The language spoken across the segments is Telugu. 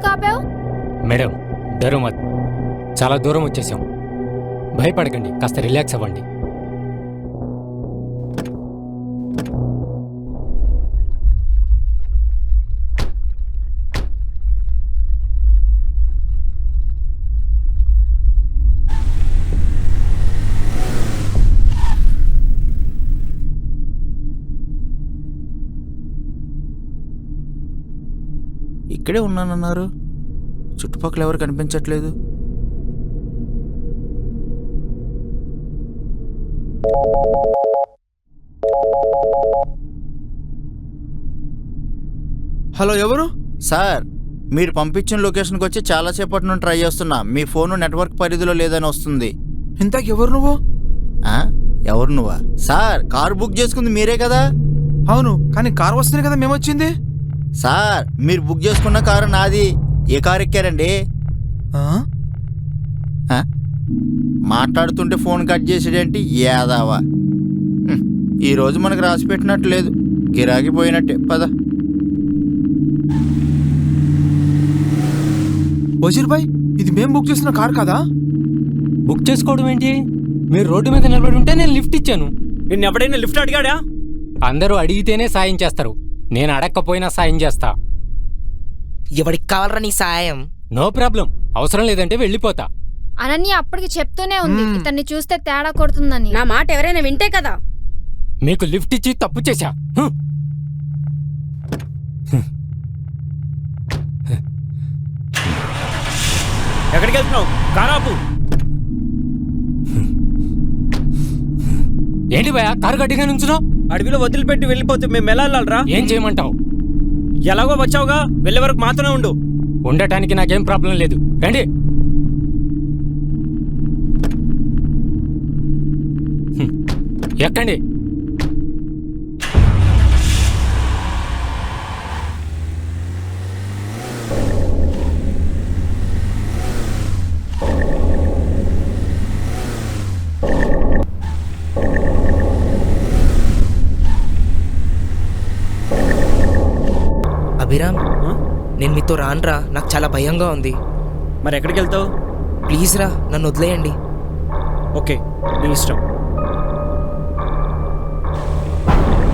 ఎందుకు ఆపావు? మేడం దూరం చాలా దూరం వచ్చేసాం. భయపడకండి, కాస్త రిలాక్స్ అవ్వండి. ఇక్కడే ఉన్నానన్నారు, చుట్టుపక్కల ఎవరు కనిపించట్లేదు. హలో, ఎవరు? సార్, మీరు పంపించిన లొకేషన్కి వచ్చి చాలాసేపటి నుండి ట్రై చేస్తున్నా. మీ ఫోను నెట్వర్క్ పరిధిలో లేదని వస్తుంది. ఇంతకు ఎవరు నువ్వు? ఎవరు నువ్వా? సార్, కారు బుక్ చేసుకుంది మీరే కదా? అవును, కానీ కారు వస్తేనే కదా మేము వచ్చింది. సార్, మీరు బుక్ చేసుకున్న కారు నాది. ఏ కారు ఎక్కారండి? మాట్లాడుతుంటే ఫోన్ కట్ చేసేటంటే యాదావా. ఈరోజు మనకు రాసి పెట్టినట్టు లేదు, గిరాకీ పోయినట్టే. పద. వజీర్ భాయ్, ఇది మేము బుక్ చేసిన కారు కదా? బుక్ చేసుకోవడం ఏంటి? మీరు రోడ్డు మీద నిలబడి ఉంటే నేను లిఫ్ట్ ఇచ్చాను. నిన్ను ఎవడైనా లిఫ్ట్ అడిగాడా? అందరూ అడిగితేనే సాయం చేస్తారు, నేను అడగకపోయినా సాయం చేస్తా. ఎవడికి కావాలరా నీ సాయం? నో ప్రాబ్లం, అవసరం లేదంటే వెళ్ళిపోతా. అనన్య అప్పటికి చెప్తూనే ఉంది ఇతన్ని చూస్తే తేడా కొడుతుందని. నా మాట ఎవరైనా వింటే కదా. మీకు లిఫ్ట్ ఇచ్చి తప్పు చేశా. ఎక్కడికి వెళ్తున్నావు? కారాపు. ఏంటి భయ కారు గట్టిగా నుంచున్నావు? అడవిలో వదిలిపెట్టి వెళ్ళిపోతే మేము ఎలా వెళ్ళాలరా? ఏం చేయమంటావు? ఎలాగో వచ్చావుగా, వెళ్ళే వరకు మాత్రమే ఉండు. ఉండటానికి నాకేం ప్రాబ్లం లేదు, రండి. ఎక్కండి. అభిరామ్, నేను మీతో రానురా, నాకు చాలా భయంగా ఉంది. మరి ఎక్కడికి వెళ్తావు? ప్లీజ్ రా, నన్ను వదిలేయండి. ఓకే, నీ ఇష్టం.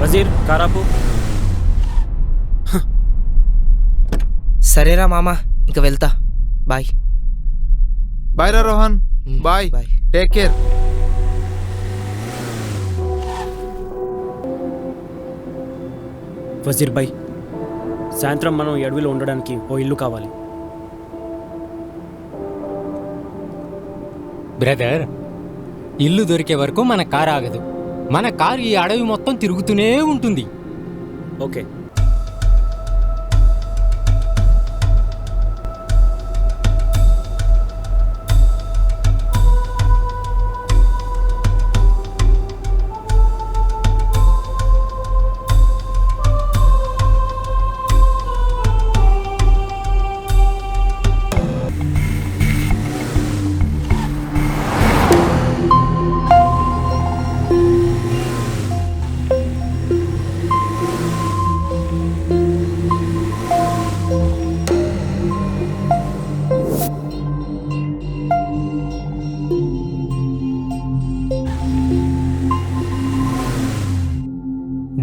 వజీర్, కారాపు. సరేరా మామ, ఇంక వెళ్తా. బాయ్. బాయ్ రా Rohan. Bye. Bye. Take care. Wazir bhai, సాయంత్రం మనం ఈ అడవిలో ఉండడానికి ఓ ఇల్లు కావాలి. బ్రదర్, ఇల్లు దొరికే వరకు మన కారు ఆగదు. మన కారు ఈ అడవి మొత్తం తిరుగుతూనే ఉంటుంది. ఓకే.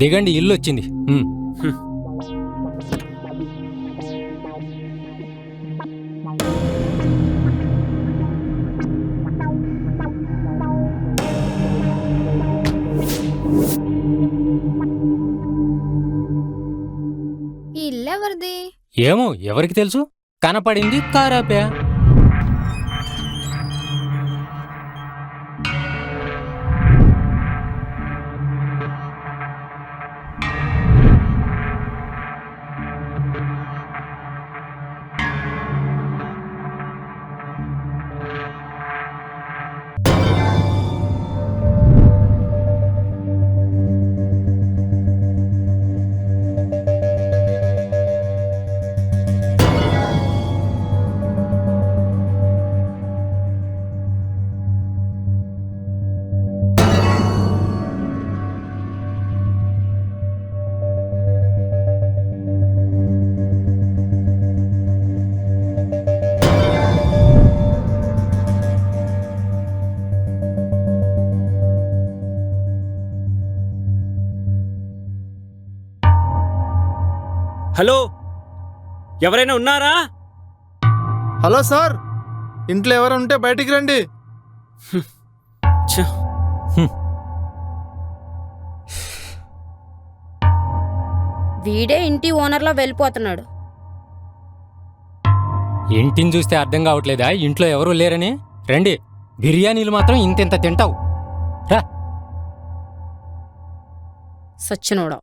దిగండి, ఇల్లు వచ్చింది. ఈ ఇల్లు ఎవరిది? ఏమో, ఎవరికి తెలుసు. కనపడింది, కారాపా. హలో, ఎవరైనా ఉన్నారా? హలో సార్, ఇంట్లో ఎవరు ఉంటే బయటికి రండి. ఛ, వీడే ఇంటి ఓనర్లో వెళ్ళిపోతున్నాడు. ఇంటిని చూస్తే అర్థం కావట్లేదా ఇంట్లో ఎవరూ లేరని? రండి, బిర్యానీలు మాత్రం ఇంతెంత తింటావు. రా. సచ్చినోడా.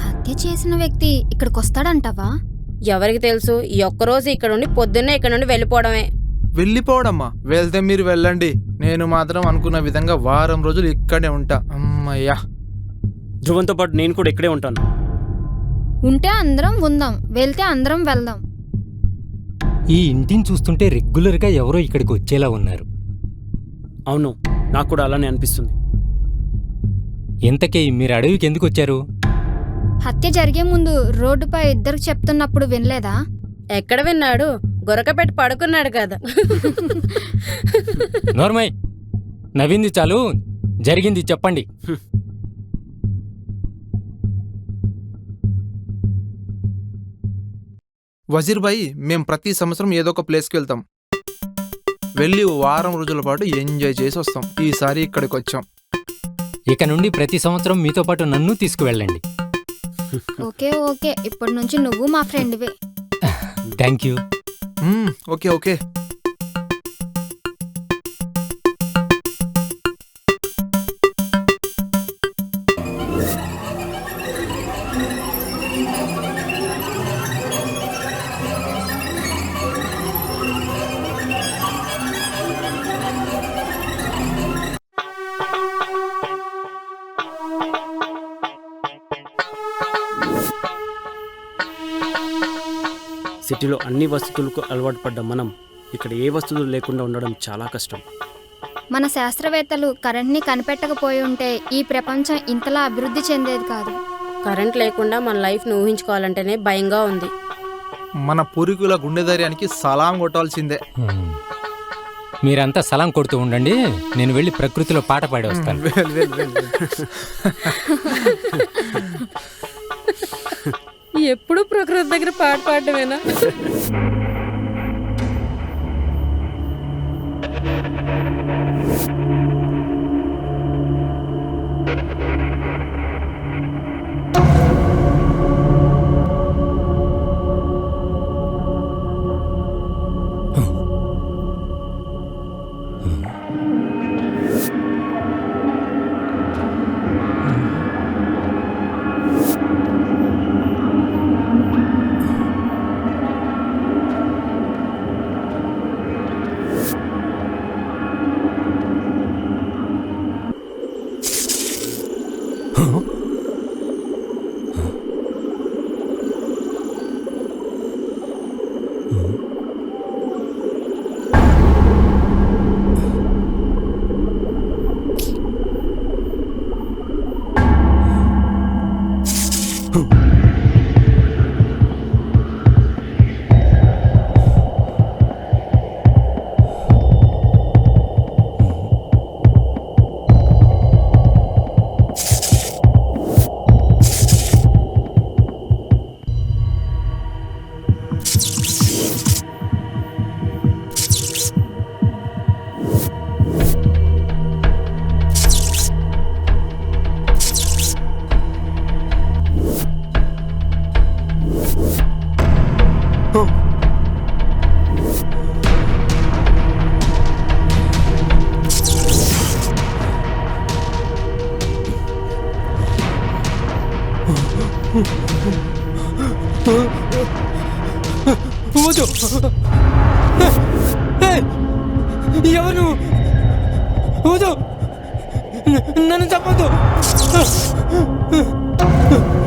హత్య చేసిన వ్యక్తి ఇక్కడికి వస్తాడంటావా? ఎవరికి తెలుసు? ఈ ఒక్కరోజు ఇక్కడ ఉండి పొద్దున్నే ఇక్కడ నుండి వెళ్ళిపోవడమే. వెళ్ళిపోవడమ్మా, వెళ్తే మీరు వెళ్ళండి. నేను మాత్రం అనుకున్న విధంగా వారం రోజులు ఇక్కడే ఉంటా. అమ్మయ్యా. ధ్రువంతో పాటు నేను కూడా ఇక్కడే ఉంటాను. ఉంటే అందరం ఉందాం, వెళ్తే అందరం వెళ్దాం. ఈ ఇంటిని చూస్తుంటే రెగ్యులర్గా ఎవరో ఇక్కడికి వచ్చేలా ఉన్నారు. అవును, నాకు కూడా అలానే అనిపిస్తుంది. ఇంతకీ మీరు అడవికి ఎందుకు వచ్చారు? హత్య జరిగే ముందు రోడ్డుపై ఇద్దరు చెప్తున్నప్పుడు వినలేదా? ఎక్కడ విన్నాడు? గొరక పెట్టి పడుకున్నాడు కదా. నోర్మయ్, నవ్వింది చాలు, జరిగింది చెప్పండి. వజీర్ భాయ్, మేం ప్రతి సంవత్సరం ఏదో ఒక ప్లేస్కి వెళ్తాం. వెళ్ళి వారం రోజుల పాటు ఎంజాయ్ చేసి వస్తాం. ఈసారి ఇక్కడికి వచ్చాం. ఇక నుండి ప్రతి సంవత్సరం మీతో పాటు నన్ను తీసుకువెళ్ళండి. ఓకే ఓకే, ఇప్పటి నుంచి నువ్వు మా ఫ్రెండ్వే. Thank you. Okay okay. సిటీలో అన్ని వసతులకు అలవాటు పడ్డ మనం ఇక్కడ ఏ వసతులు లేకుండా ఉండడం చాలా కష్టం. మన శాస్త్రవేత్తలు కరెంట్ని కనిపెట్టకపోయి ఉంటే ఈ ప్రపంచం ఇంతలా అభివృద్ధి చెందేది కాదు. కరెంట్ లేకుండా మన లైఫ్ను ఊహించుకోవాలంటేనే భయంగా ఉంది. మన పూర్వీకుల గుండె ధైర్యానికి సలాం కొట్టాల్సిందే. మీరంతా సలాం కొడుతూ ఉండండి, నేను వెళ్ళి ప్రకృతిలో పాట పాడి వస్తాను. Well, well, well, well. ఎప్పుడు ప్రకృతి దగ్గర పాట పాడమేనా? వద్దు. ఎవరు? వద్దు, నన్ను చంపొద్దు. హ.